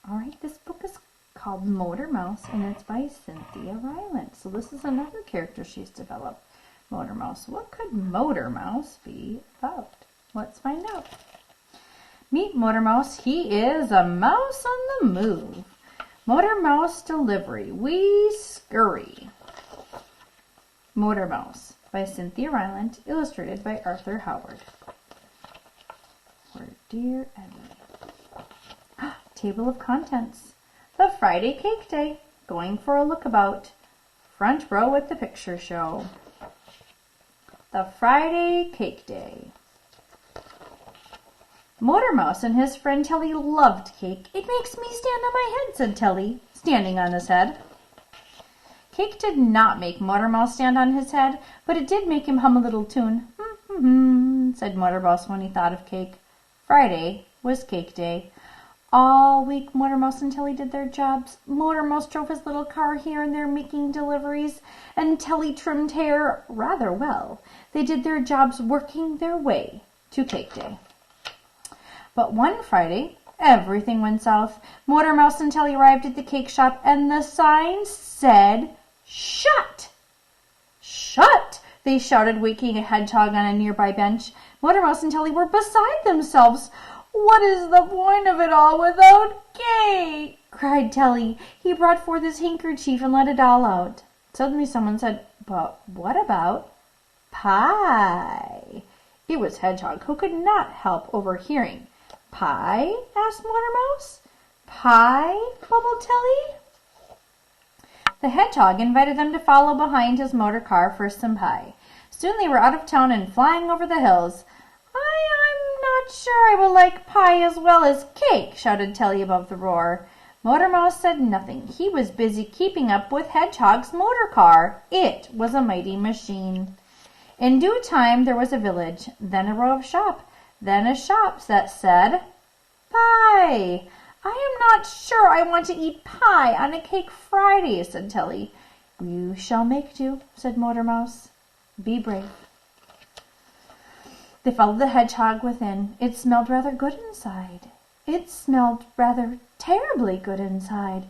All right, this book is called Motor Mouse, and it's by Cynthia Rylant. So this is another character she's developed, Motor Mouse. What could Motor Mouse be about? Let's find out. Meet Motor Mouse. He is a mouse on the move. Motor Mouse delivery. We scurry. Motor Mouse by Cynthia Rylant, illustrated by Arthur Howard. For dear Emily. Table of contents. The Friday Cake Day. Going for a lookabout. Front row at the picture show. The Friday Cake Day. Motor Mouse and his friend Telly loved cake. It makes me stand on my head, said Telly, standing on his head. Cake did not make Motor Mouse stand on his head, but it did make him hum a little tune. Said Motor Mouse when he thought of cake. Friday was Cake Day. All week Motor Mouse and Telly did their jobs. Motor Mouse drove his little car here and there making deliveries, and Telly trimmed hair rather well. They did their jobs working their way to Cake Day. But one Friday, everything went south. Motor Mouse and Telly arrived at the cake shop, and the sign said, "Shut!" "Shut!" they shouted, waking a hedgehog on a nearby bench. Motor Mouse and Telly were beside themselves. "What is the point of it all without cake?" cried Telly. He brought forth his handkerchief and let it all out. Suddenly someone said, "But what about pie?" It was Hedgehog, who could not help overhearing. "Pie?" asked Motor Mouse. "Pie?" bubbled Telly. The Hedgehog invited them to follow behind his motor car for some pie. Soon they were out of town and flying over the hills. I'm not sure I will like pie as well as cake," shouted Telly above the roar. Motor Mouse said nothing. He was busy keeping up with Hedgehog's motor car. It was a mighty machine. In due time there was a village, then a row of shops, then a shop that said, "Pie." "I am not sure I want to eat pie on a Cake Friday," said Telly. "You shall make do," said Motor Mouse. "Be brave." They followed the Hedgehog within. It smelled rather good inside. It smelled rather terribly good inside.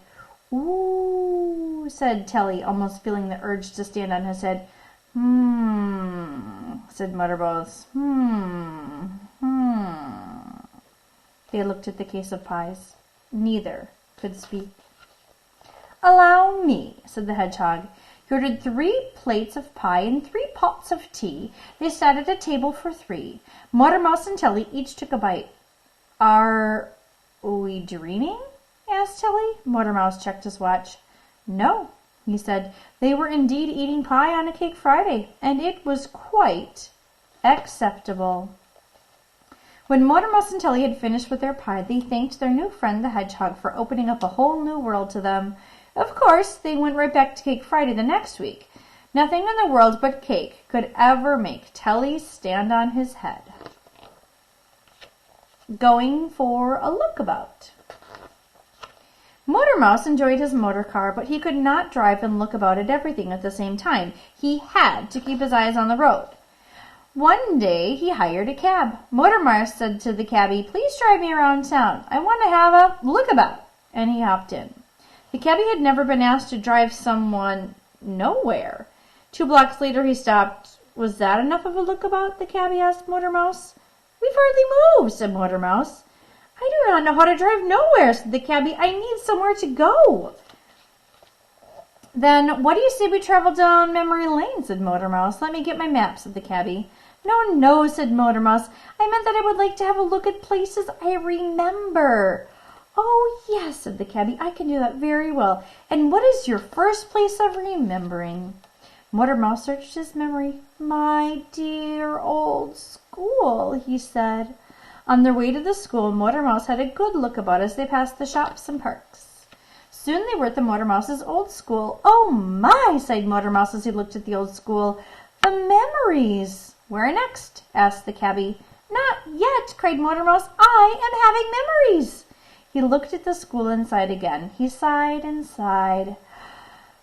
"Ooh," said Telly, almost feeling the urge to stand on his head. Said Motor Mouse. They looked at the case of pies. Neither could speak. "Allow me," said the Hedgehog. He ordered 3 plates of pie and 3 pots of tea. They sat at a table for 3. Motor Mouse and Telly each took a bite. "Are we dreaming?" asked Telly. Motor Mouse checked his watch. "No," he said. They were indeed eating pie on a Cake Friday, and it was quite acceptable. When Motor Mouse and Telly had finished with their pie, they thanked their new friend the Hedgehog for opening up a whole new world to them. Of course, they went right back to Cake Friday the next week. Nothing in the world but cake could ever make Telly stand on his head. Going for a lookabout. Motor Mouse enjoyed his motor car, but he could not drive and look about at everything at the same time. He had to keep his eyes on the road. One day he hired a cab. Motor Mouse said to the cabbie, "Please drive me around town. I want to have a lookabout." And he hopped in. The cabbie had never been asked to drive someone nowhere. 2 blocks later he stopped. "Was that enough of a lookabout?" the cabbie asked Motor Mouse. "We've hardly moved," said Motor Mouse. "I do not know how to drive nowhere," said the cabbie. "I need somewhere to go." "Then what do you say we travel down memory lane?" said Motor Mouse. "Let me get my map," said the cabbie. No, said Motor Mouse. "I meant that I would like to have a look at places I remember." "Oh, yes," said the cabbie. "I can do that very well. And what is your first place of remembering?" Motor Mouse searched his memory. "My dear old school," he said. On their way to the school, Motor Mouse had a good look about as they passed the shops and parks. Soon they were at the Motor Mouse's old school. "Oh, my," sighed Motor Mouse as he looked at the old school. "The memories." "Where next?" asked the cabbie. "Not yet," cried Motor Mouse. "I am having memories." He looked at the school inside again. He sighed and sighed.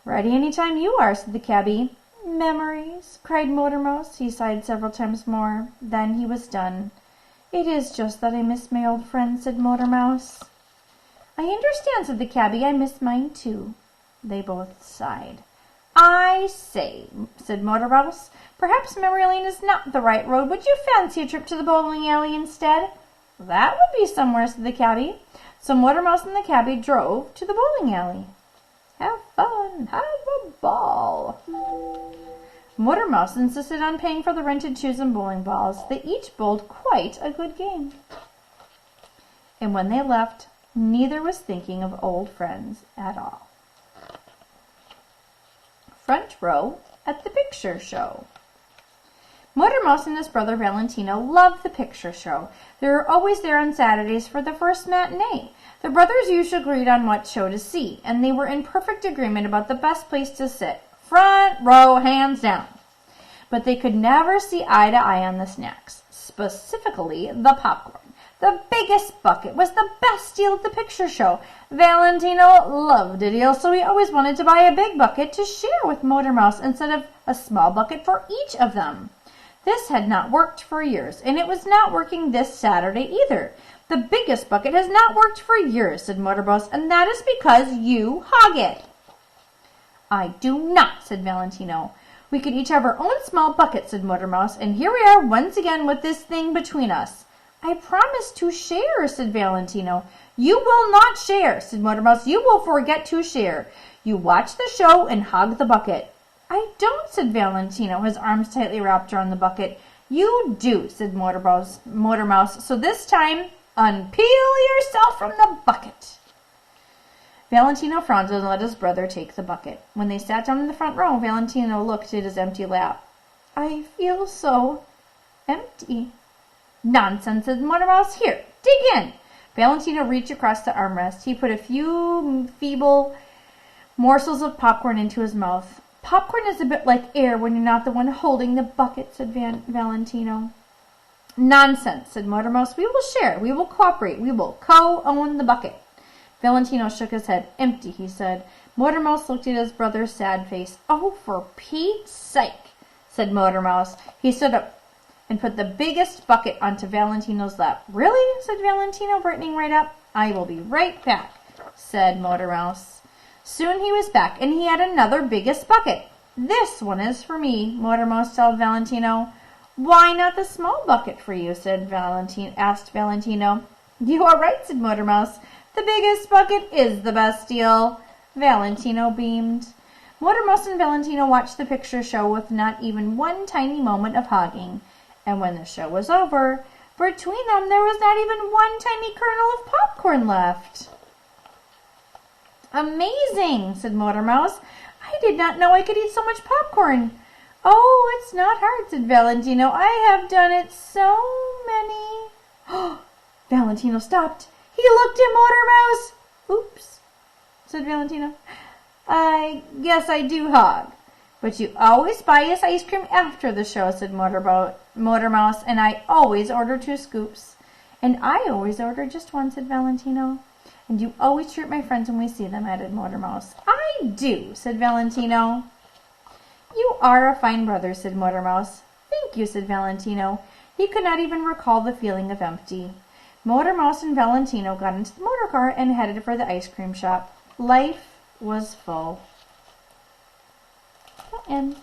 "Ready any time you are," said the cabbie. "Memories," cried Motor Mouse. He sighed several times more. Then he was done. "It is just that I miss my old friends," said Motor Mouse. I understand, said the cabbie. I miss mine too. They both sighed. I say, said Motor Mouse, perhaps Memory Lane is not the right road. Would you fancy a trip to the bowling alley instead? That would be somewhere, said the cabbie. So Motor Mouse and the cabbie drove to the bowling alley. Have fun, have a ball. Motor Mouse insisted on paying for the rented shoes and bowling balls. They each bowled quite a good game. And when they left, neither was thinking of old friends at all. Front row at the picture show. Motor Mouse and his brother Valentino loved the picture show. They were always there on Saturdays for the first matinee. The brothers usually agreed on what show to see, and they were in perfect agreement about the best place to sit. Front row, hands down. But they could never see eye to eye on the snacks, specifically the popcorn. The biggest bucket was the best deal at the picture show. Valentino loved a deal, so he always wanted to buy a big bucket to share with Motor Mouse instead of a small bucket for each of them. This had not worked for years, and it was not working this Saturday either. The biggest bucket has not worked for years, said Motor Mouse, and that is because you hog it. I do not, said Valentino. We could each have our own small bucket, said Motor Mouse, and here we are once again with this thing between us. I promise to share, said Valentino. You will not share, said Motor Mouse. You will forget to share. You watch the show and hog the bucket. I don't, said Valentino, his arms tightly wrapped around the bucket. You do, said Motor Mouse. So this time, unpeel yourself from the bucket. Valentino frowned and let his brother take the bucket. When they sat down in the front row, Valentino looked at his empty lap. I feel so empty. Nonsense, said Motor Mouse. Here, dig in. Valentino reached across the armrest. He put a few feeble morsels of popcorn into his mouth. Popcorn is a bit like air when you're not the one holding the bucket, said Valentino. Nonsense, said Motor Mouse. We will share. We will cooperate. We will co-own the bucket. Valentino shook his head. Empty, he said. Motor Mouse looked at his brother's sad face. Oh, for Pete's sake, said Motor Mouse. He stood up and put the biggest bucket onto Valentino's lap. Really? Said Valentino, brightening right up. I will be right back, said Motor Mouse. Soon he was back, and he had another biggest bucket. This one is for me, Motor Mouse told Valentino. Why not the small bucket for you? asked Valentino. You are right, said Motor Mouse. The biggest bucket is the best deal. Valentino beamed. Motor Mouse and Valentino watched the picture show with not even one tiny moment of hogging. And when the show was over, between them there was not even one tiny kernel of popcorn left. Amazing, said Motor Mouse. I did not know I could eat so much popcorn. Oh, it's not hard, said Valentino. I have done it so many. Valentino stopped. He looked at Motor Mouse. Oops, said Valentino. I guess I do hog. But you always buy us ice cream after the show, said Motor Mouse, and I always order 2 scoops. And I always order just 1, said Valentino. And you always treat my friends when we see them, added Motor Mouse. I do, said Valentino. You are a fine brother, said Motor Mouse. Thank you, said Valentino. He could not even recall the feeling of empty. Motor Mouse and Valentino got into the motor car and headed for the ice cream shop. Life was full. The end.